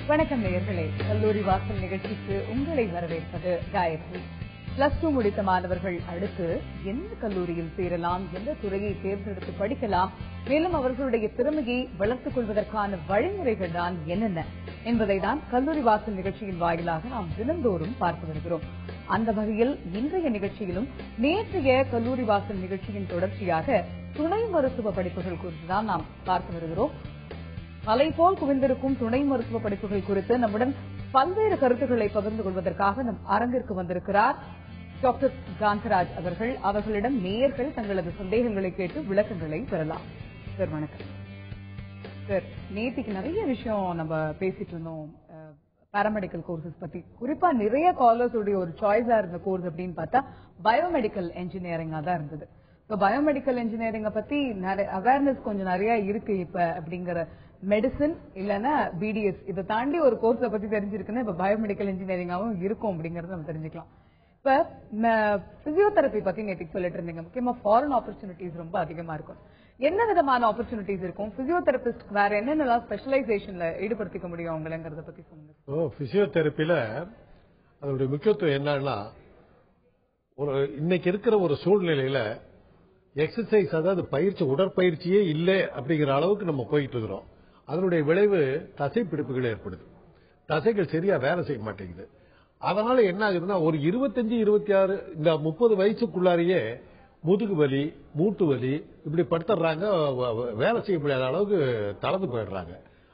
வணக்கம் நேயர்களே, கல்லூரி வாசல் நிகழ்ச்சிக்கு உங்களை வரவேற்பது காயத்ரி. +2 முடித்த மாணவர்கள் அடுத்து எந்த கல்லூரியில் சேரலாம், எந்த துறையை தேர்ந்தெடுத்து படிக்கலாம், மேலும் அவர்களுடைய திறமையை வளர்த்துக் கொள்வதற்கான வழிமுறைகள் தான் என்னென்ன என்பதை தான் கல்லூரி வாசல் நிகழ்ச்சியின் வாயிலாக நாம் தினந்தோறும் பார்த்து வருகிறோம். அந்த வகையில் இன்றைய நிகழ்ச்சியிலும் நேற்றைய கல்லூரி வாசல் நிகழ்ச்சியின் தொடர்ச்சியாக துணை மருத்துவ படிப்புகள் குறித்துதான் நாம் பார்த்து வருகிறோம். மலை போல் குவிந்திருக்கும் துணை மருத்துவ படிப்புகள் குறித்து நம்முடன் பல்வேறு கருத்துக்களை பகிர்ந்து கொள்வதற்காக நம் அரங்கிற்கு வந்திருக்கிறார் டாக்டர் காந்தராஜ் அவர்கள். அவர்களிடம் நேயர்கள் தங்களது சந்தேகங்களை கேட்டு விளக்கங்களை பெறலாம். சார் வணக்கம். சார், நேற்றுக்கு நிறைய விஷயம் நம்ம பேசிட்டு இருந்தோம் பாராமெடிக்கல் கோர்சஸ் பத்தி. குறிப்பா நிறைய காலர்ஸ் உடைய ஒரு சாய்ஸா இருந்த கோர்ஸ் அப்படின்னு பார்த்தா பயோமெடிக்கல் இன்ஜினியரிங்கா தான் இருந்தது. பயோமெடிக்கல் இன்ஜினியரிங்க பத்தி அவேர்னஸ் கொஞ்சம் நிறைய இருக்கு இப்ப. அப்படிங்கிற மெடிசன் இல்லன்னா பிடிஎஸ் இதை தாண்டி ஒரு கோர்ஸை பத்தி தெரிஞ்சிருக்குன்னா இப்ப பயோமெடிக்கல் இன்ஜினியரிங்காவும் இருக்கும் அப்படிங்கறத நம்ம தெரிஞ்சுக்கலாம். இப்ப பிசியோதெரபி பத்தி நேற்றுக்கு சொல்லிட்டு இருந்தீங்க. முக்கியமா ஃபாரின் ஆப்பர்ச்சுனிட்டிஸ் ரொம்ப அதிகமா இருக்கும். என்ன விதமான ஆப்பர்ச்சுனிட்டிஸ் இருக்கும்? பிசியோதெரபிஸ்ட் வேற என்னென்னலாம் ஸ்பெஷலைசேஷன்ல ஈடுபடுத்திக்க முடியும் அவங்களங்கிறத பத்தி சொல்லுங்க. பிசியோதெரபில அதோட முக்கியத்துவம் என்னன்னா, ஒரு இன்னைக்கு இருக்கிற ஒரு சூழ்நிலையில எக்ஸசைஸ், அதாவது பயிற்சி, உடற்பயிற்சியே இல்லை அப்படிங்கிற அளவுக்கு நம்ம போயிட்டு இருக்கிறோம். அதனுடைய விளைவு தசை பிடிப்புகள் ஏற்படுது. தசைகள் சரியா வேலை செய்ய மாட்டேங்குது. அதனால என்ன ஆகுதுன்னா, ஒரு 25, 26 இந்த 30 வயசுக்குள்ளாரியே முதுகு வலி, மூட்டு வலி இப்படி படுத்துறாங்க. வேலை செய்ய முடியாத அளவுக்கு தளர்ந்து போயிடுறாங்க.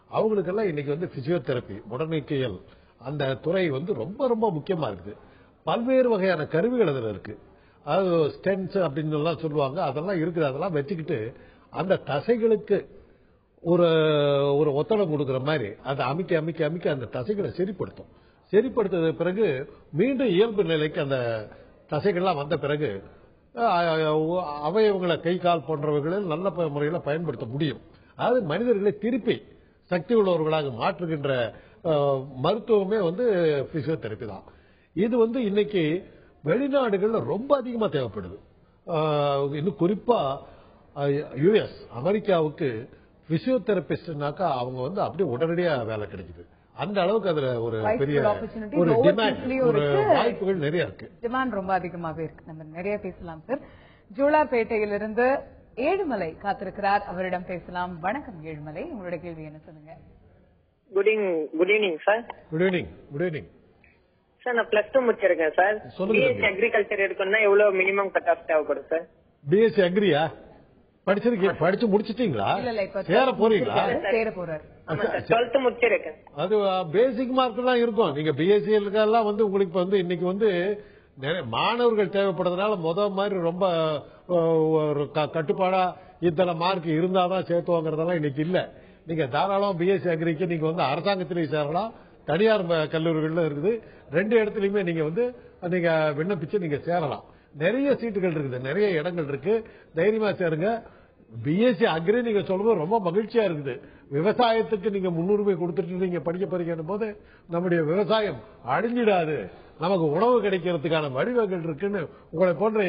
அவங்களுக்கெல்லாம் இன்னைக்கு வந்து பிசியோதெரபி, உடனடிக்கையல் அந்த துறை வந்து ரொம்ப ரொம்ப முக்கியமா இருக்குது. பல்வேறு வகையான கருவிகள் அதில் இருக்கு. அது ஸ்டென்ஸ் அப்படின்னு எல்லாம் சொல்லுவாங்க. அதெல்லாம் இருக்குது. அதெல்லாம் வச்சுக்கிட்டு அந்த தசைகளுக்கு ஒரு ஒரு ஒத்தடம் கொடுக்கிற மாதிரி அதை அமைக்க அமைக்க அமைக்க அந்த தசைகளை சரிப்படுத்தும். சரிப்படுத்த பிறகு மீண்டும் இயல்பு நிலைக்கு அந்த தசைகள்லாம் வந்த பிறகு அவயவங்களை, கை கால் போன்றவைகளை நல்ல முறையில் பயன்படுத்த முடியும். அதாவது மனிதர்களை திருப்பி சக்தி உள்ளவர்களாக மாற்றுகின்ற மருத்துவமே வந்து பிசியோதெரபி தான். இது வந்து இன்னைக்கு வெளிநாடுகள்ல ரொம்ப அதிகமா தேவைப்படுது. இன்னும் குறிப்பா யுஎஸ், அமெரிக்காவுக்கு பிசியோதெரபிஸ்ட்னாக்கா அவங்க வந்து அப்படியே உடனடியா வேலை கிடைக்குது. அந்த அளவுக்கு அதுல ஒரு பெரிய ஒரு டிமாண்ட், ஒரு வாய்ப்புகள் நிறைய இருக்கு. டிமாண்ட் ரொம்ப அதிகமாவே இருக்கு. நம்ம நிறைய பேசலாம் சார். ஜோலார்பேட்டையிலிருந்து ஏழுமலை காத்திருக்கிறார், அவரிடம் பேசலாம். வணக்கம் ஏழுமலை, உங்களுடைய கேள்வி என்ன சொல்லுங்க. Good evening sir. Good evening. Good evening sir. நான் +2 முடிச்சிருக்கேன் சார். பிஎஸ்சி அக்ரிகல்ச்சர் எடுக்கணும்னா எவ்வளவு மினிமம் கட் ஆஃப் தேவைப்படும் சார்? பிஎஸ்சி அக்ரியா படிச்சிருக்கீங்க? படிச்சு முடிச்சிட்டீங்களா? சேர போறீங்களா? சேர போறாரு. 12th முடிச்சிருக்கேன். அது பேசிக் மார்க் எல்லாம் இருக்கும். நீங்க பிஎஸ்சி எல்லாம் வந்து உங்களுக்கு வந்து இன்னைக்கு வந்து மாணவர்கள் தேவைப்படுறதுனால மாதிரி ரொம்ப கட்டுப்பாடா இத்தனை மார்க் இருந்தாதான் சேர்த்துவாங்கிறதெல்லாம் இன்னைக்கு இல்ல. நீங்க தாராளம் பிஎஸ்சி அக்ரிக்கு நீங்க வந்து அரசாங்கத்திலேயே சேரலாம், தனியார் கல்லூரிகள்ல இருக்குது. 2 இடத்துலயுமே நீங்க வந்து நீங்க விண்ணப்பிச்சு நீங்க சேரலாம். நிறைய சீட்டுகள் இருக்குது, நிறைய இடங்கள் இருக்கு. தைரியமா சேருங்க. பிஎஸ்சி அக்ரி நீங்க சொல்லும்போது ரொம்ப மகிழ்ச்சியா இருக்குது. விவசாயத்துக்கு நீங்க முன்னுரிமை கொடுத்துட்டு நீங்க படிக்க போறீங்க போது நம்முடைய விவசாயம் அழிஞ்சிடாது, நமக்கு உணவு கிடைக்கிறதுக்கான வழிவகைகள் இருக்குன்னு உங்களை போன்ற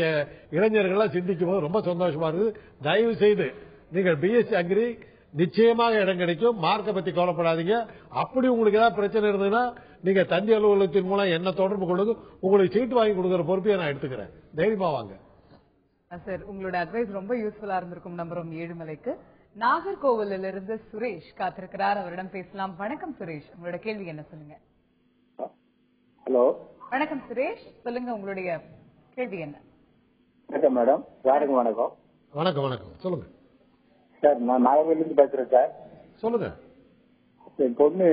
இளைஞர்கள்லாம் சிந்திக்கும் போது ரொம்ப சந்தோஷமா இருக்குது. தயவு செய்து நீங்கள் பிஎஸ்சி அக்ரி நிச்சயமாக இடம் கிடைக்கும். மார்க்கை பத்தி கவலைப்படாதீங்க. அப்படி உங்களுக்கு ஏதாவது பிரச்சனை இருந்ததுன்னா நீங்க தந்தி அலுவலகத்தின் மூலம் என்ன தொடர்பு கொள்ளுங்க. உங்களுக்கு சீட்டு வாங்கி கொடுக்கிற பொறுப்பையை நான் எடுத்துக்கிறேன். தைரியமா வாங்க சார். உங்களோட அட்வைஸ் ரொம்ப யூஸ்ஃபுல்லா இருந்திருக்கும் நம்புறோம். ஏழுமலைக்கு நாகர்கோவிலில் இருந்து சுரேஷ் காத்திருக்கிறார், அவரிடம் பேசலாம். வணக்கம் சுரேஷ், உங்களோட கேள்வி என்ன சொல்லுங்க. ஹலோ, வணக்கம் சுரேஷ், சொல்லுங்க உங்களுடைய கேள்வி என்ன. வணக்கம் மேடம். யாருங்க வணக்கம். வணக்கம். வணக்கம், சொல்லுங்க சார். நான் நாகர்கோவிலிருந்து பேசுறேன் சார். சொல்லுங்க. என் பொண்ணு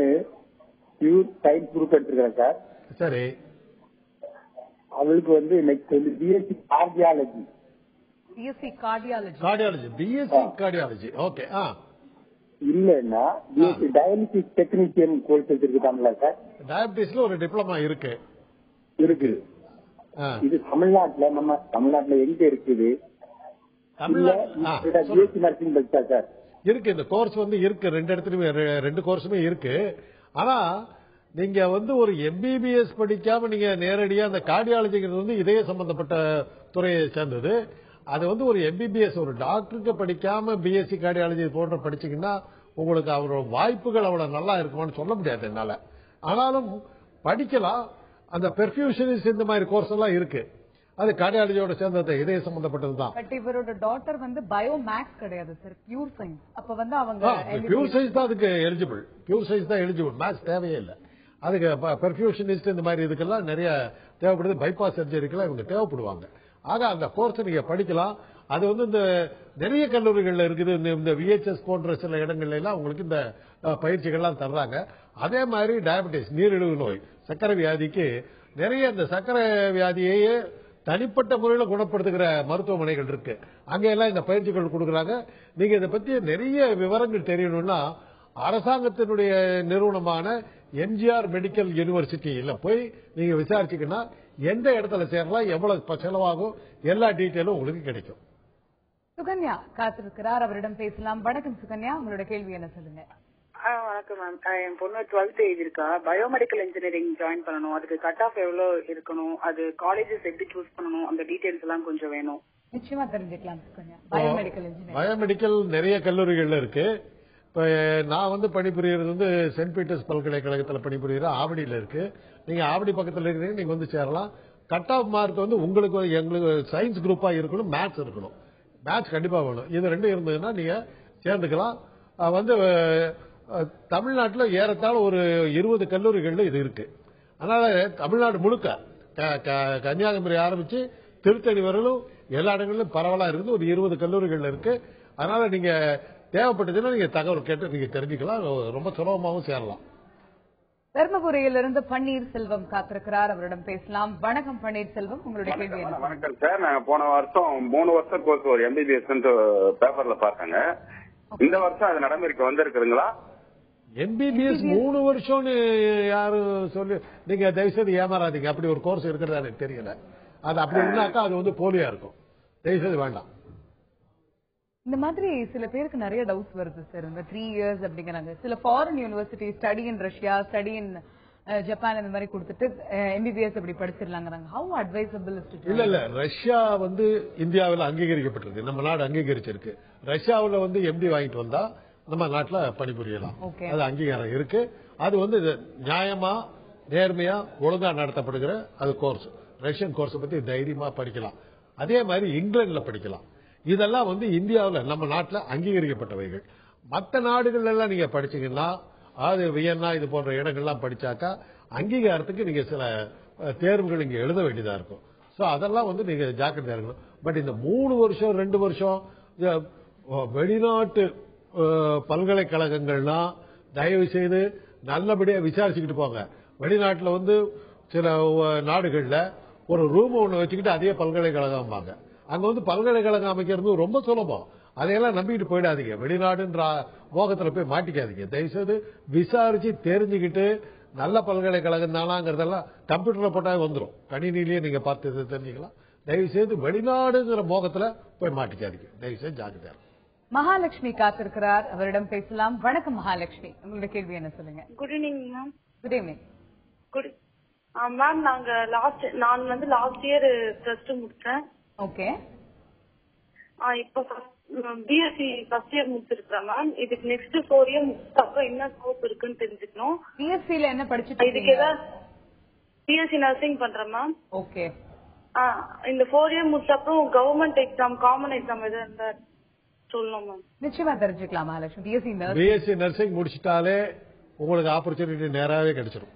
பியூர் சயின்ஸ் குரூப் எடுத்துருக்கேன் சார். சரி. அவளுக்கு வந்து நெக்ஸ்ட் வந்து BSc cardiology. BSc cardiology. BSc cardiology. Okay. இல்லன்னா பிஎஸ்சி டயாலிசிஸ் டெக்னீஷியன் கோர்ஸ் எடுத்துருக்காங்களா சார்? டயபிட்டிஸ்ல ஒரு டிப்ளமா இருக்கு. இது தமிழ்நாட்டுல, நம்ம தமிழ்நாட்டுல எங்க இருக்குது? பிஎஸ்சி நர்சிங் படிச்சா சார்? இருக்கு, இந்த கோர்ஸ் வந்து இருக்கு. 2 இடத்துலயுமே 2 கோர்ஸுமே இருக்கு. ஆனா நீங்க வந்து ஒரு எம்பிபிஎஸ் படிக்காம நீங்க நேரடியா அந்த கார்டியாலஜிங்கிறது வந்து இதய சம்பந்தப்பட்ட துறையை சேர்ந்தது. அது வந்து ஒரு எம்பிபிஎஸ், ஒரு டாக்டருக்கு படிக்காம பிஎஸ்சி கார்டியாலஜி போன்ற படிச்சீங்கன்னா உங்களுக்கு அவரோட வாய்ப்புகள் அவ்வளவு நல்லா இருக்குமான்னு சொல்ல முடியாது என்னால. ஆனாலும் படிக்கலாம். அந்த பெர்ஃபியூஷனிஸ்ட் இந்த மாதிரி கோர்ஸ் எல்லாம் இருக்கு. அது கார்டியாலஜியோட சேர்ந்த இதய சம்பந்தப்பட்டது தான். பட் இவரோட டாட்டர் பயோ மேக்ஸ் கிடையாது சார், பியூர் சயின்ஸ். அப்ப அவங்க பியூர் சயின்ஸ் தான் அதுக்கு எலிஜிபிள். பியூர் சயின்ஸ் தான் எலிஜிபிள். மேக்ஸ் தேவையே இல்லை. அதுக்கு பெர்ஃபியூஷனிஸ்ட் இந்த மாதிரி இதுக்கெல்லாம் நிறைய தேவைப்படுது. பைபாஸ் சர்ஜரிக்கெல்லாம் இவங்க தேவைப்படுவாங்க. ஆக அந்த கோர்ஸ் நீங்க படிக்கலாம். அது இந்த நிறைய கல்லூரிகள்ல இருக்குது. இந்த விஹெச்எஸ் போன்ற சில இடங்கள்ல எல்லாம் உங்களுக்கு இந்த பயிற்சிகள்லாம் தர்றாங்க. அதே மாதிரி டயபெட்டிஸ், நீரிழிவு நோய், சர்க்கரை வியாதிக்கு நிறைய இந்த சர்க்கரை வியாதியையே தனிப்பட்ட முறையில் குணப்படுத்துகிற மருத்துவமனைகள் இருக்கு. அங்க எல்லாம் இந்த பயிற்சிகள் கொடுக்கறாங்க. நீங்க இதை பத்தி நிறைய விவரங்கள் தெரியணும்னா அரசாங்கத்தினுடைய நிறுவனமான எம்ஜிஆர் மெடிக்கல் யூனிவர்சிட்டியில போய் நீங்க விசாரிச்சீங்கன்னா எந்த இடத்துல சேரலாம், எவ்வளவு செலவாகும், எல்லா டீட்டெயிலும் உங்களுக்கு கிடைக்கும். சுகன்யா காத்திருக்கிறார், அவரிடம் பேசலாம். வணக்கம் சுகன்யா, உங்களோட கேள்வி என்ன சொல்லுங்க. வணக்கம் மேம். என் பொண்ணு 12th ஏஜ் இருக்கா. பயோமெடிக்கல் இன்ஜினியரிங் ஜாயின் பண்ணணும். அதுக்கு கட் ஆஃப் எவ்வளவு இருக்கணும், அது காலேஜஸ் எப்படி சூஸ் பண்ணணும், அந்த டீடைல்ஸ் எல்லாம் கொஞ்சம் வேணும். நிச்சயமா தெரிஞ்சுக்கலாம் சுகன்யா. பயோமெடிக்கல் இன்ஜினியரிங், பயோமெடிக்கல் நிறைய கல்லூரிகள்ல இருக்கு. இப்ப நான் பணிபுரியறது சென்ட் பீட்டர்ஸ் பல்கலைக்கழகத்தில் பணிபுரியுற ஆவடியில இருக்கு. நீங்க ஆவடி பக்கத்தில் இருக்கிறீங்க, நீங்க சேரலாம். கட் ஆஃப் மார்க் உங்களுக்கு எங்களுக்கு சயின்ஸ் குரூப்பா இருக்கணும், மேத்ஸ் இருக்கணும். மேத்ஸ் கண்டிப்பா வேணும். இது ரெண்டும் இருந்ததுன்னா நீங்க சேர்ந்துக்கலாம். தமிழ்நாட்டில் ஏறத்தாழ ஒரு 20 கல்லூரிகள்ல இது இருக்கு. அதனால தமிழ்நாடு முழுக்க கன்னியாகுமரி ஆரம்பிச்சு திருத்தணி வரலும் எல்லா இடங்களிலும் பரவலா இருக்குது. ஒரு 20 கல்லூரிகள்ல இருக்கு. அதனால நீங்க தேவைப்பட்டதுன்னா நீங்க தகவல் கேட்டு நீங்க தெரிஞ்சுக்கலாம். ரொம்ப சுலபமாகவும் சேரலாம். தர்மபுரியிலிருந்து பன்னீர் செல்வம் காத்திருக்கிறார், அவரிடம் பேசலாம். வணக்கம் பன்னீர் செல்வம், உங்களுடைய கேள்வி என்ன? வணக்கம் சார். நாங்க போன வருஷம் 3 வருஷம் கோர்ஸ் ஒரு MBBS பேப்பர்ல பார்த்தாங்க. இந்த வருஷம் அது நடைமுறைக்கு வந்திருக்குதுங்களா? MBBS 3 வருஷம் யாரும் சொல்லி நீங்க தயவுசெய்து ஏமாறாதீங்க. அப்படி ஒரு கோர்ஸ் இருக்கிறதா எனக்கு தெரியல. அது அப்படி இருந்தாக்கா அது போலியா இருக்கும். தயவுசெய்து வேண்டாம். இந்த மாதிரி சில பேருக்கு நிறைய டவுட்ஸ் வருது சார். இந்த 3 years அப்படிங்கிறாங்க. சில foreign university study in Russia, study in Japan இந்த மாதிரி கொடுத்துட்டு MBBS அப்படி படிச்சிடலாங்கிறாங்க. How advisable? இல்ல ரஷ்யா இந்தியாவில் அங்கீகரிக்கப்பட்டிருக்கு. நம்ம நாடு அங்கீகரிச்சிருக்கு. ரஷ்யாவில் MD வாங்கிட்டு வந்தா நம்ம நாட்டுல பணிபுரியலாம். அது அங்கீகாரம் இருக்கு. அது நியாயமா நேர்மையா ஒழுங்கா நடத்தப்படுகிற அது கோர்ஸ். ரஷ்யன் கோர்ஸ் பத்தி தைரியமா படிக்கலாம். அதே மாதிரி இங்கிலாந்துல படிக்கலாம். இதெல்லாம் இந்தியாவில் நம்ம நாட்டுல அங்கீகரிக்கப்பட்டவைகள். மற்ற நாடுகள் எல்லாம் நீங்க படிச்சீங்கன்னா அது வியன்னா இது போன்ற இடங்கள்லாம் படிச்சாக்கா அங்கீகாரத்துக்கு நீங்க சில தேர்வுகள் இங்க எழுத வேண்டியதா இருக்கும். சோ அதெல்லாம் நீங்க ஜாக்கிரதையா இருக்கணும். பட் இந்த 3 வருஷம் 2 வருஷம் வெளிநாட்டு பல்கலைக்கழகங்கள்னா தயவு செய்து நல்லபடியா விசாரிச்சுக்கிட்டு போங்க. வெளிநாட்டுல சில நாடுகள்ல ஒரு ரூம் ஒண்ணு வச்சுக்கிட்டு அதே பல்கலைக்கழகம் வாங்க. அங்க பல்கலைக்கழகம் அமைக்கிறது ரொம்ப சுலபம். அதையெல்லாம் நம்பிக்கிட்டு போயிடாதீங்க. வெளிநாடுன்ற மோகத்துல போய் மாட்டிக்காதீங்க. தயவுசெய்து விசாரிச்சு தெரிஞ்சுக்கிட்டு நல்ல பல்கலைக்கழகம் தானாங்கிறதெல்லாம் கம்ப்யூட்டர்ல போட்டா வந்துடும். கணினிலேயே நீங்க பார்த்து தெரிஞ்சுக்கலாம். தயவுசெய்து வெளிநாடுங்கிற மோகத்துல போய் மாட்டிக்காதீங்க. தயவுசெய்து ஜாக்கிரதையா. மகாலட்சுமி காத்திருக்கிறார், அவரிடம் பேசலாம். வணக்கம் மகாலட்சுமி, உங்களுடைய கேள்வி என்ன சொல்லுங்க. Good evening ma'am. Good evening. Good ma'am. நான் லாஸ்ட் இயர் +2 முடிச்சேன். ஓகே. இப்போ BSc ஃபர்ஸ்ட் இயர் முடிச்சிருக்கேன் மேம். இதுக்கு நெக்ஸ்ட் 4 இயர் அப்புறம் என்ன ஸ்கோப் இருக்குன்னு தெரிஞ்சுக்கணும். BSc-ல என்ன படிச்சுட்டு இதுக்கு BSc நர்சிங் பண்றேன் மேம். ஓகே. இந்த 4 இயர் முடிச்ச அப்புறம் கவர்மெண்ட் எக்ஸாம், காமன் எக்ஸாம் எதாவது இருந்தா சொல்லணும் மேம். நிச்சயமா தெரிஞ்சுக்கலாம் மகாலட்சுமி. BSc நர்சிங் முடிச்சிட்டாலே உங்களுக்கு ஆப்பர்ச்சுனிட்டி நேராவே கிடைச்சிடும்.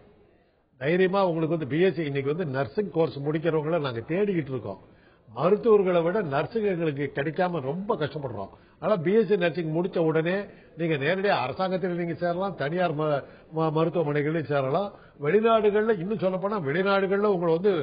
தைரியமா உங்களுக்கு BSc இன்னைக்கு நர்சிங் கோர்ஸ் முடிக்கிறவங்கள நாங்க தேடிக்கிட்டு இருக்கோம். மருத்துவர்களை விட நர்சிங் எங்களுக்கு கிடைக்காம ரொம்ப கஷ்டப்படுறோம். ஆனா BSc நர்சிங் முடிச்ச உடனே நீங்க நேரடியாக அரசாங்கத்தில் நீங்க சேரலாம், தனியார் மருத்துவமனைகளில் சேரலாம். வெளிநாடுகள்ல இன்னும் சொல்ல போனா வெளிநாடுகள்ல உங்களை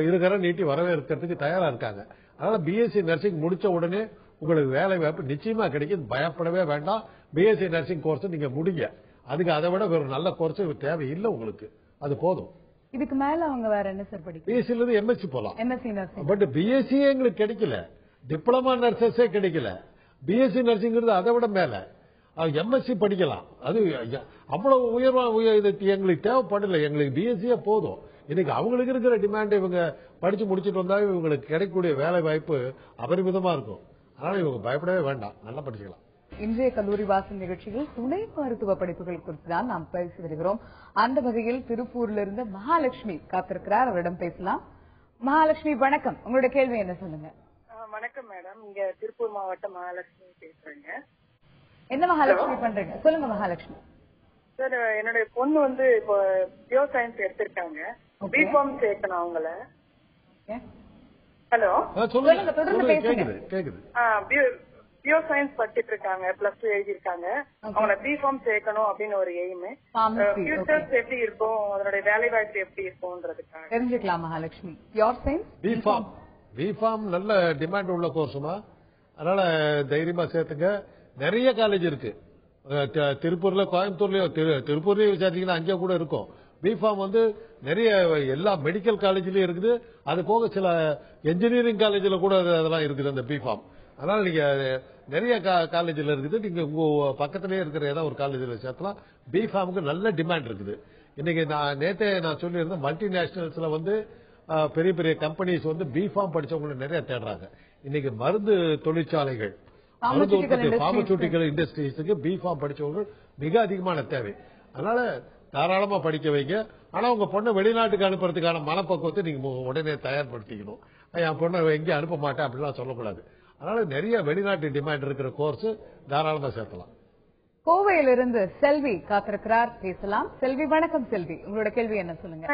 இருக்கிற நீட்டி வரவேற்கிறதுக்கு தயாரா இருக்காங்க. அதனால BSc நர்சிங் முடிச்ச உடனே உங்களுக்கு வேலை வாய்ப்பு நிச்சயமா கிடைக்கும். பயப்படவே வேண்டாம். BSc நர்சிங் கோர்ஸ் நீங்க முடிங்க. அதுக்கு அதை விட ஒரு நல்ல கோர்ஸ் தேவையில்லை உங்களுக்கு. அது போதும். இதுக்கு மேல அவங்க வேற என்ன சார் படிக்கும்? BSc MSc போலாம். MSc nursing. பட் BSc எங்களுக்கு கிடைக்கல. டிப்ளமா நர்சஸே கிடைக்கல. BSc நர்சிங்கிறது அதை விட மேல. MSc படிக்கலாம். அது அவ்வளவு உயர்வா எங்களுக்கு தேவைப்படல. எங்களுக்கு BSc போதும். இன்னைக்கு அவங்களுக்கு இருக்கிற டிமாண்ட் இவங்க படிச்சு முடிச்சுட்டு வந்தா இவங்களுக்கு கிடைக்கக்கூடிய வேலை வாய்ப்பு அபரிமிதமா இருக்கும். அதனால இவங்க பயப்படவே வேண்டாம். நல்லா படிச்சுக்கலாம். இன்றைய கல்லூரி வாசல் நிகழ்ச்சியில் துணை மருத்துவ படிப்புகள் குறித்து தான் நாம் பேசி வருகிறோம். அந்த வகையில் திருப்பூரிலிருந்து மகாலட்சுமி காத்திருக்கிறார், அவரிடம் பேசலாம். மகாலட்சுமி வணக்கம், உங்களுடைய கேள்வி என்ன சொல்லுங்க. வணக்கம் மேடம், இங்க திருப்பூர் மாவட்டம் மகாலட்சுமி பேசுறேங்க. என்ன மகாலட்சுமி பண்றீங்க, சொல்லுங்க மகாலட்சுமி. சார், என்னுடைய பொண்ணு வந்து இப்போ பியோ சயின்ஸ் எடுத்திருக்காங்க, பிகாம் சேர்க்கணும் அவங்கள. ஹலோ, சொல்லுங்க, தொடர்ந்து பேசுங்க. பியோ சயின்ஸ் படிச்சிட்டு இருக்காங்க, பிளஸ் 2 எழுதிருக்காங்க. அவங்கள பிகாம் சேர்க்கணும் அப்படின்னு ஒரு எய்ம். ஃபியூச்சர்ஸ் எப்படி இருக்கும், அதனுடைய வேலை வாய்ப்பு எப்படி இருக்கும்ன்றதுக்காக தெரிஞ்சுக்கலாம். மகாலட்சுமி, பியூர் சயின்ஸ் பிஃபார்ம் நல்ல டிமாண்ட் உள்ள கோர்ஸுமா, அதனால தைரியமா சேர்த்துங்க. நிறைய காலேஜ் இருக்கு திருப்பூர்ல, கோயம்புத்தூர்லயோ, திருப்பூர்லயும் விசாரிச்சீங்கன்னா அங்கே கூட இருக்கும். பிஃபார்ம் வந்து நிறைய எல்லா மெடிக்கல் காலேஜ்லயும் இருக்குது. அது போக சில என்ஜினியரிங் காலேஜ்ல கூட அதெல்லாம் இருக்குது அந்த பிஃபார்ம். அதனால நீங்க நிறைய காலேஜ்ல இருக்குது. நீங்க உங்க பக்கத்திலேயே இருக்கிற ஏதாவது ஒரு காலேஜ்ல சேர்த்தலாம். பிஃபார்முக்கு நல்ல டிமாண்ட் இருக்குது. இன்னைக்கு நேத்தே நான் சொல்லியிருந்தேன், மல்டிநேஷனல்ஸ்ல வந்து பெரிய பெரிய கம்பெனிஸ் வந்து பிஃபார்ம் படிச்சவங்களை நிறைய தேடுறாங்க. இன்னைக்கு மருந்து தொழிற்சாலைகள், மருந்து உற்பத்தி பார்மசூட்டிக்கல் இண்டஸ்ட்ரீஸுக்கு பிஃபார்ம் படிச்சவங்க மிக அதிகமான தேவை. அதனால தாராளமா படிக்க வைங்க. ஆனா உங்க பொண்ணை வெளிநாட்டுக்கு அனுப்புறதுக்கான மனப்பக்குவத்தை நீங்க உடனே தயார்படுத்திக்கணும். என் பொண்ணை எங்கே அனுப்ப மாட்டேன் அப்படிலாம் சொல்லக்கூடாது. அதனால நிறைய வெளிநாட்டு டிமாண்ட் இருக்கிற கோர்ஸ் தாராளமா சேர்த்தலாம். கோவையிலிருந்து செல்வி காத்திருக்கிறார், பேசலாம். செல்வி வணக்கம். செல்வி, உங்களோட கேள்வி என்ன சொல்லுங்க.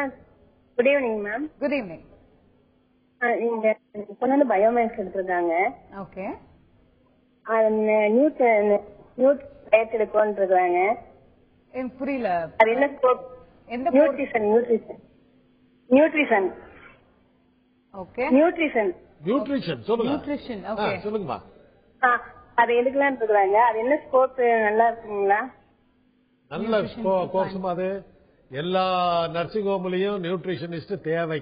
Good evening ma'am. Good evening. இங்க பொண்ணு பயோமேக்ஸ் எடுத்திருக்காங்க. ஓகே. நியூட் எடுக்கோன்றாங்க. புரியல, அது என்ன ஸ்கோப்? நியூட்ரிஷன். ஓகே, நியூட்ரிஷன் சொல்லுங்க. நியூட்ரிஷன், ஓகே, சொல்லுங்கம்மா. அது எடுக்கலாம்னு இருக்காங்க. அது என்ன ஸ்கோப், நல்லா இருக்குங்களா? நல்ல கோர்ஸுமா. அது எல்லா நர்சிங் ஹோம்லயும் நியூட்ரிஷனிஸ்ட் தேவை.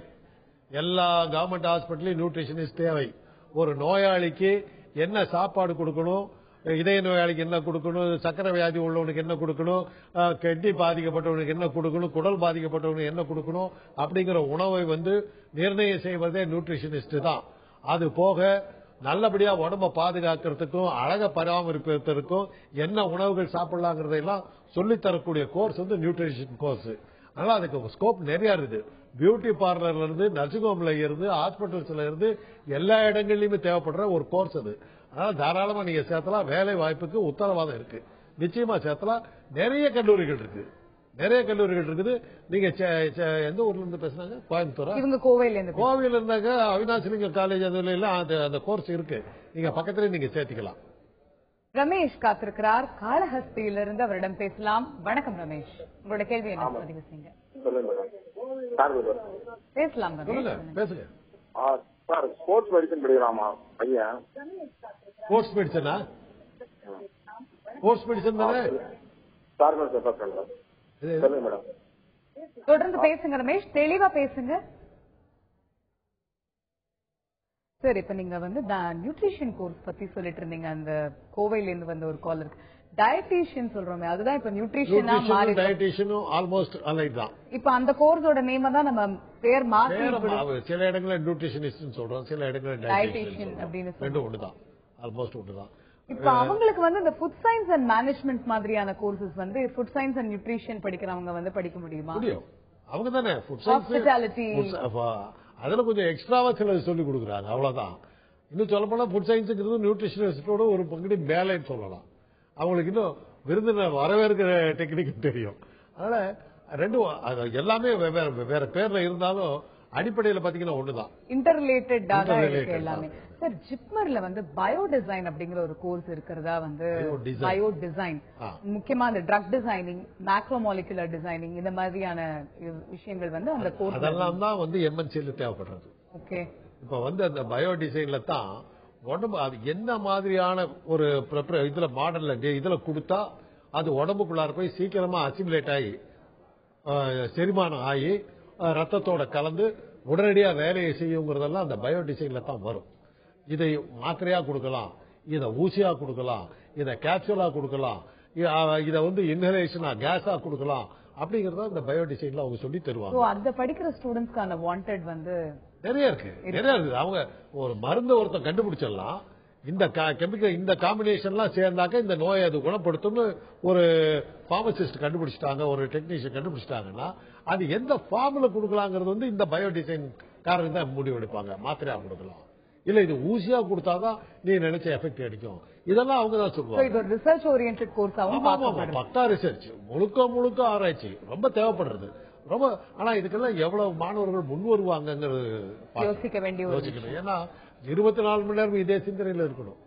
எல்லா கவர்மெண்ட் ஹாஸ்பிட்டலையும் நியூட்ரிஷனிஸ்ட் தேவை. ஒரு நோயாளிக்கு என்ன சாப்பாடு கொடுக்கணும், இதய நோயாளிக்கு என்ன கொடுக்கணும், சக்கரை வியாதி உள்ளவனுக்கு என்ன கொடுக்கணும், கிட்னி பாதிக்கப்பட்டவனுக்கு என்ன கொடுக்கணும், குடல் பாதிக்கப்பட்டவனுக்கு என்ன கொடுக்கணும் அப்படிங்கிற உணவை வந்து நிர்ணயம் செய்வதே நியூட்ரிஷனிஸ்ட் தான். அது போக நல்லபடியா உடம்ப பாதுகாக்கிறதுக்கும் அழக பராமரிப்பதற்கும் என்ன உணவுகள் சாப்பிடலாங்கிறதெல்லாம் சொல்லித்தரக்கூடிய கோர்ஸ் வந்து நியூட்ரிஷன் கோர்ஸ். அதனால அதுக்கு ஸ்கோப் நிறைய இருக்குது. பியூட்டி பார்லர்ல இருந்து, நர்சிங் ஹோம்ல இருந்து, ஹாஸ்பிட்டல்ஸ்ல இருந்து எல்லா இடங்கள்லயுமே தேவைப்படுற ஒரு கோர்ஸ் அது. அதனால தாராளமா நீங்க சேர்த்தலாம். வேலை வாய்ப்புக்கு உத்தரவாதம் இருக்கு, நிச்சயமா சேர்த்தலாம். நிறைய கல்லூரிகள் இருக்குது. நீங்க எந்த ஊர்ல இருந்து பேசுறாங்க? கோயம்புத்தூரா? இவங்க கோவையில இருந்தாங்க. அவினாசிலிங்க காலேஜ் அதுல எல்லாம் அந்த கோர்ஸ் இருக்கு. நீங்க பக்கத்துல நீங்க சேர்த்துக்கலாம். ரமேஷ் காத்திருக்கிறார், காளஹஸ்தியிலிருந்து, அவரிடம் பேசலாம். வணக்கம் ரமேஷ், உங்களோட கேள்வி என்ன பதிவு செய்யுங்க. பேசலாம் பேசுங்க. சார், ஸ்போர்ட்ஸ் மெடிசன் படிக்கலாமா பையன்? ஸ்போர்ட்ஸ் மெடிசனா? ஸ்போர்ட்ஸ் மெடிசன் தானே? மேடம் தொடர்ந்து பேசுங்க ரமேஷ், தெளிவா பேசுங்க. சார், இப்ப நீங்க வந்து நியூட்ரிஷன் கோர்ஸ் பத்தி சொல்லிட்டு இருந்தீங்க. அந்த கோவையில இருந்து வந்த ஒரு கால் இருக்கு, டயட்டீஷியன் சொல்றோமே, அதுதான் இப்ப நியூட்ரிஷனா மாறி. டயட்டீஷியனும் ஆல்மோஸ்ட் அலைட் தான். இப்ப அந்த கோர்ஸோட நேம் தான் நம்ம பேர் மாத்தி, சில இடங்களில் நியூட்ரிஷனிஸ்ட் சொல்றோம், சில இடங்களில் டயட்டீஷியன் அப்படின்னு ரெண்டும் ஒண்ணுதான், ஆல்மோஸ்ட் ஒண்ணுதான். இப்ப அவங்களுக்கு வந்து இந்த ஃபுட் சயின்ஸ் அண்ட் மேனேஜ்மெண்ட் மாதிரியான கோர்சஸ் வந்து ஃபுட் சயின்ஸ் அண்ட் நியூட்ரிஷன் படிக்கிறவங்க வந்து படிக்க முடியுமா? முடியும். அவங்க தானே ஃபுட் சயின்ஸ், அதுல கொஞ்சம் எக்ஸ்ட்ராவா சில சொல்லி கொடுக்குறாங்க, அவ்வளவுதான். இன்னும் சொல்ல போனா ஃபுட் சயின்ஸுங்கிறது நியூட்ரிஷனிஸ்டோட ஒரு பங்குடி மேலேன்னு சொல்லலாம். அவங்களுக்கு இன்னும் விருந்தினர் வரவேற்கிற டெக்னிக் தெரியும். அதனால ரெண்டும் எல்லாமே வேற பேர்ல இருந்தாலும் அடிப்படையில் பாத்தீங்கன்னா ஒண்ணுதான், இன்டர் ரிலேட்டட் எல்லாமே. சார், ஜிப்மர்ல வந்து பயோ டிசைன் அப்படிங்கிற ஒரு கோர்ஸ் இருக்கிறதா வந்து, பயோ டிசைன் முக்கியமா அந்த ட்ரக் டிசைனிங், மேக்ரோமாலிகுலர் டிசைனிங், இந்த மாதிரியான விஷயங்கள் வந்து அந்த கோர்ஸ் அதெல்லாம் தான் வந்து எம்என்சில தேவைப்படுறது. ஓகே. இப்ப வந்து அந்த பயோ டிசைன்ல தான் உடம்பு அது என்ன மாதிரியான ஒரு இதுல மாடல்ல இதுல கொடுத்தா அது உடம்புக்குள்ளார போய் சீக்கிரமா அசிமுலேட் ஆகி செரிமானம் ஆகி ரத்தத்தோட கலந்து உடனடியா வேலையை செய்யுங்கிறதெல்லாம் அந்த பயோ டிசைன்ல தான் வரும். இதை மாத்திரையா கொடுக்கலாம், இதை ஊசியா கொடுக்கலாம், இதை கேப்சூலா கொடுக்கலாம், இதை வந்து இன்ஹலேஷனா கேஸா கொடுக்கலாம் அப்படிங்கறத இந்த பயோ டிசைன்ல அவங்க சொல்லி தருவாங்க. அந்த படிக்கிற ஸ்டூடெண்ட்ஸ்க்கான வாண்டட் வந்து நிறைய இருக்கு. அவங்க ஒரு மருந்து ஒருத்தர் கண்டுபிடிச்சிடலாம், இந்த கெமிக்கல் இந்த காம்பினேஷன்லாம் சேர்ந்தாக்க இந்த நோயை அது குணப்படுத்தும்னு ஒரு பார்மசிஸ்ட் கண்டுபிடிச்சிட்டாங்க, ஒரு டெக்னீஷியன் கண்டுபிடிச்சிட்டாங்கன்னா அது எந்த ஃபார்முல கொடுக்கலாங்கிறது வந்து இந்த பயோடிசைன் காரங்க தான் முடிவெடுப்பாங்க. மாத்திரையா கொடுக்கலாம், இல்ல இது ஊசியா கொடுத்தாதான் நீ நினைச்ச எஃபெக்ட் அடிக்கும், இதெல்லாம் அவங்க தான் சொல்லுவாங்க. ரிசர்ச் ஓரியன்டட் கோர்ஸ், பக்கா ரிசர்ச், முழுக்க ஆராய்ச்சி ரொம்ப தேவைப்படுறது ரொம்ப. ஆனா இதுக்கெல்லாம் எவ்வளவு மாணவர்கள் முன் வருவாங்கிறது யோசிக்க வேண்டிய யோசிக்கணும். ஏன்னா 24 மணி நேரம் இதே சிந்தனையில இருக்கணும்.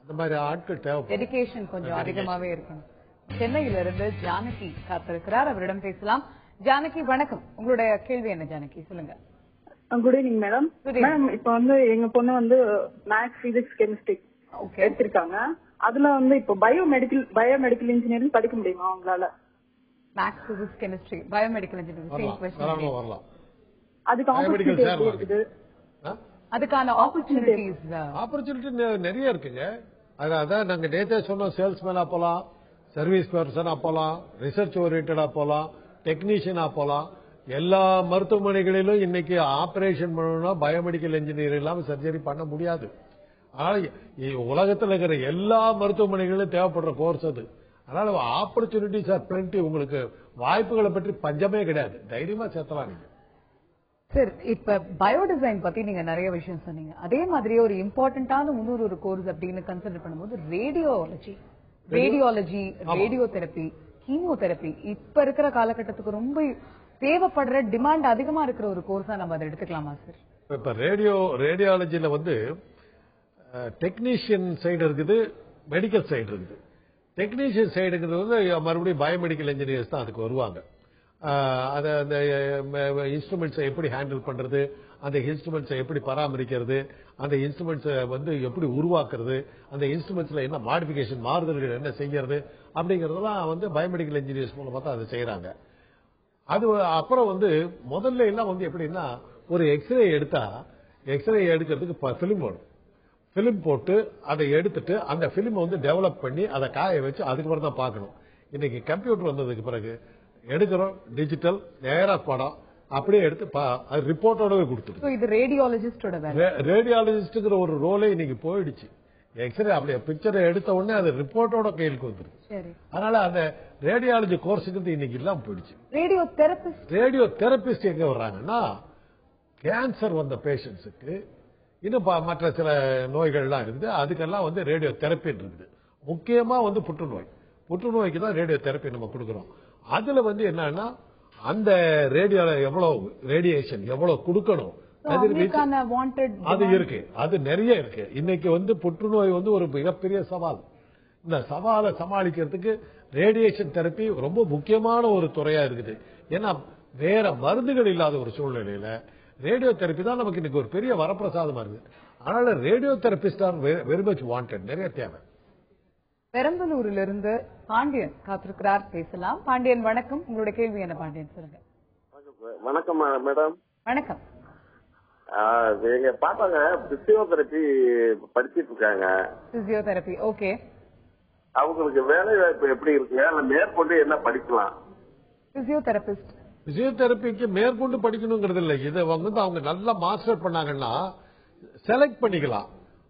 அந்த மாதிரி ஆட்கள் தேவை, டெடிகேஷன் கொஞ்சம் அதிகமாவே இருக்கணும். சென்னையிலிருந்து ஜானகி காத்திருக்கிறார், அவரிடம் பேசலாம். ஜானகி வணக்கம், உங்களுடைய கேள்வி என்ன ஜானகி, சொல்லுங்க. Good evening madam. மேடம் இப்ப வந்து எங்க பொண்ணு வந்து மேத்ஸ், பிசிக்ஸ், கெமிஸ்ட்ரி எடுத்திருக்காங்க. அதுல வந்து இப்போ பயோமெடிக்கல் இன்ஜினியரிங் படிக்க முடியுமா அவங்களால? Maths, physics, chemistry, biomedical engineering வரலாம். அதுக்கு ஆப்பர்ச்சுனிட்டி இருக்குது, அதுக்கான ஆப்பர்ச்சுனிட்டி நிறைய இருக்குங்க. அதான் நாங்க நேத்தே சொன்னோம், சேல்ஸ்மேனா போலாம், சர்வீஸ் பர்சனா போலாம், ரிசர்ச் ஓரியன்டா போலாம், டெக்னீஷியனா போலாம். எல்லா மருத்துவமனைகளிலும் இன்னைக்கு ஆபரேஷன் பண்ணணும்னா பயோமெடிக்கல் இன்ஜினியர் இல்லாம சர்ஜரி பண்ண முடியாது. உலகத்தில் இருக்கிற எல்லா மருத்துவமனைகளிலும் தேவைப்படுற கோர்ஸ் அது. அதனால ஆப்பர்ச்சுனிட்டிஸ் ஆர் பிளென்டி, உங்களுக்கு வாய்ப்புகளை பற்றி பஞ்சமே கிடையாது, தைரியமா சேர்த்தலாம் நீங்க. சார், இப்ப பயோடிசைன் பத்தி நீங்க நிறைய விஷயம் சொன்னீங்க. அதே மாதிரியே ஒரு இம்பார்ட்டன்டான ஒரு கோர்ஸ் அப்படின்னு கன்சிடர் பண்ணும்போது ரேடியாலஜி, ரேடியோ தெரப்பி, கீமோதெரப்பி இப்ப இருக்கிற காலகட்டத்துக்கு ரொம்ப தேவைப்படுற, டிமாண்ட் அதிகமா இருக்கிற ஒரு கோர்ஸா நம்ம அதை எடுத்துக்கலாமா சார்? இப்ப ரேடியாலஜில வந்து டெக்னீஷியன் சைடு இருக்குது, மெடிக்கல் சைடு இருக்குது. டெக்னீஷியன் சைடுங்கிறது வந்து மறுபடியும் பயோமெடிக்கல் இன்ஜினியர்ஸ் தான் அதுக்கு வருவாங்க. அந்த இன்ஸ்ட்ருமெண்ட்ஸை எப்படி ஹேண்டில் பண்றது, அந்த இன்ஸ்ட்ருமெண்ட்ஸை எப்படி பராமரிக்கிறது, அந்த இன்ஸ்ட்ருமெண்ட்ஸை வந்து எப்படி உருவாக்குறது, அந்த இன்ஸ்ட்ருமெண்ட்ஸ்ல என்ன மாடிஃபிகேஷன், மாறுதல்கள் என்ன செய்யறது அப்படிங்கறதெல்லாம் வந்து பயோமெடிக்கல் இன்ஜினியர்ஸ் மூலமா தான் அதை செய்யறாங்க. அது அப்புறம் வந்து முதல்ல எல்லாம் வந்து எப்படின்னா, ஒரு எக்ஸ்ரே எடுத்தா எக்ஸ்ரே எடுக்கிறதுக்கு பிலிம் வரும், பிலிம் போட்டு அதை எடுத்துட்டு அந்த பிலிம் வந்து டெவலப் பண்ணி அதை காய வச்சு அதுக்கப்புறம் தான் பார்க்கணும். இன்னைக்கு கம்ப்யூட்டர் வந்ததுக்கு பிறகு எடுக்கிறோம், டிஜிட்டல் நேரா படம் அப்படியே எடுத்து ரிப்போர்ட்டோடவே கொடுத்துருக்கோம். இது ரேடியாலஜிஸ்டோட ரேடியாலஜிஸ்ட்ங்கிற ஒரு ரோலே இன்னைக்கு போயிடுச்சு. எக்ஸ்ரே அப்படியே பிக்சரை எடுத்த உடனே அது ரிப்போர்ட்டோட கையிலுக்கு வந்துருக்கு. அதனால அந்த ரேடியாலஜி கோர்ஸுக்கு இன்னைக்கு இல்லாம போயிடுச்சு. ரேடியோ தெரபிஸ்ட் எங்க வர்றாங்கன்னா, கேன்சர் வந்த பேஷண்ட்ஸுக்கு, இன்னும் மற்ற சில நோய்கள்லாம் இருக்குது, அதுக்கெல்லாம் வந்து ரேடியோ தெரப்பி இருக்குது. முக்கியமா வந்து புற்றுநோய்க்கு தான் ரேடியோ தெரப்பி நம்ம கொடுக்கிறோம். அதுல வந்து என்னன்னா, அந்த எவ்வளவு ரேடியேஷன் எவ்வளவு கொடுக்கணும் அது இருக்கு, அது நிறைய இருக்கு. இன்னைக்கு வந்து புற்றுநோய் வந்து ஒரு மிகப்பெரிய சவால். இந்த சவாலை சமாளிக்கிறதுக்கு ரேடியேஷன் தெரப்பி ரொம்ப முக்கியமான ஒரு துறையா இருக்குது. ஏன்னா வேற மருந்துகள் இல்லாத ஒரு சூழ்நிலையில ரேடியோ தெரப்பி தான் நமக்கு இன்னைக்கு ஒரு பெரிய வரப்பிரசாதமா இருக்கு. அதனால radio therapist are very much wanted, நிறைய தேவை. பெரம்பலூரிலிருந்து பாண்டியன் காத்திருக்கிறார், பேசலாம். பாண்டியன் வணக்கம், உங்களுடைய கேள்வி என்ன பாண்டியன், சொல்லுங்க. வணக்கம் மேடம். வணக்கம். எங்க பாப்பாங்க பிசியோதெரபி படிச்சிட்டு இருக்காங்க. Physiotherapy, okay. அவங்களுக்கு வேலை வாய்ப்பு எப்படி இருக்குங்க, இல்ல மேற்கொண்டு என்ன படிக்கலாம்? பிசியோதெரபிக்கு மேற்கொண்டு படிக்கணுங்கிறது இல்லை. இதை வந்து அவங்க நல்லா மாஸ்டர் பண்ணாங்கன்னா செலக்ட் பண்ணிக்கலாம்.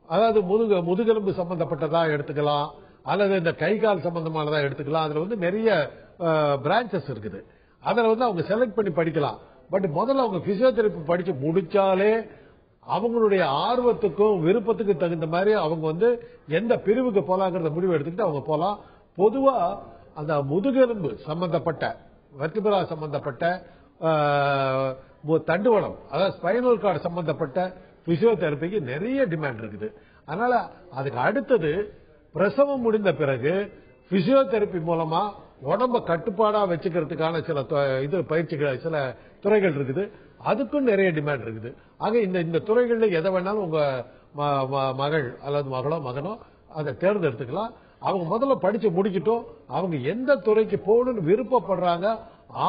அதாவது முதுகெலும்பு சம்பந்தப்பட்டதா எடுத்துக்கலாம், அல்லது இந்த கை கால் சம்பந்தமானதா எடுத்துக்கலாம். அதுல வந்து நிறைய பிரான்சஸ் இருக்குது. அதுல வந்து அவங்க செலக்ட் பண்ணி படிக்கலாம். பட் முதல்ல அவங்க பிசியோதெரபி படிச்சு முடிச்சாலே அவங்களுடைய ஆர்வத்துக்கும் விருப்பத்துக்கும் தகுந்த மாதிரி அவங்க வந்து எந்த பிரிவுக்கு போலாங்கிறத முடிவு எடுத்துக்கிட்டு அவங்க போலாம். பொதுவா அந்த முதுகெலும்பு சம்பந்தப்பட்ட, வெர்டிபிரா சம்பந்தப்பட்ட, தண்டுவடம், அதாவது ஸ்பைனல் கார்டு சம்பந்தப்பட்ட பிசியோதெரபிக்கு நிறைய டிமாண்ட் இருக்குது. அதனால அதுக்கு அடுத்தது பிரசவம் முடிந்த பிறகு பிசியோதெரபி மூலமா உடம்ப கட்டுப்பாடா வச்சுக்கிறதுக்கான சில பயிற்சிகள், சில துறைகள் இருக்குது. அதுக்கும் நிறைய டிமாண்ட் இருக்குது. ஆக இந்த துறைகள்ல எதை வேணாலும் உங்க மகள் அல்லது மகனோ அதை தேர்ந்தெடுத்துக்கலாம். அவங்க முதல்ல படிச்சு முடிக்கட்டும். அவங்க எந்த துறைக்கு போகணும்னு விருப்பப்படுறாங்க,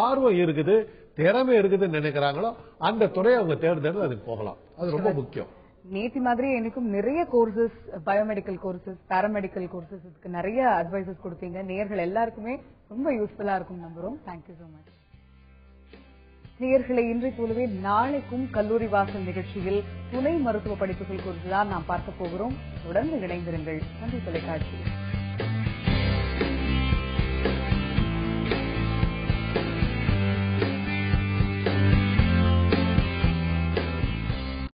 ஆர்வம் இருக்குது, திறமை இருக்குதுன்னு நினைக்கிறாங்களோ அந்த துறையை அவங்க தேர்ந்தெடுத்து அதுக்கு போகலாம். அது ரொம்ப முக்கியம். நேத்தி மாதிரி எனக்கும் நிறைய courses, biomedical courses, paramedical courses, இதுக்கு நிறைய அட்வைசஸ் கொடுத்தீங்க. நேயர்கள் எல்லாருக்குமே ரொம்ப யூஸ்ஃபுல்லா இருக்கும் நம்புறோம். Thank you so much. நேயர்களை இன்றை போலவே நாளைக்கும் கல்லூரி வாசல் நிகழ்ச்சியில் துணை மருத்துவ படிப்புகள் குறித்துதான் நாம் பார்க்க போகிறோம். தொடர்ந்து இணைந்திருங்கள். நன்றி தொலைக்காட்சி.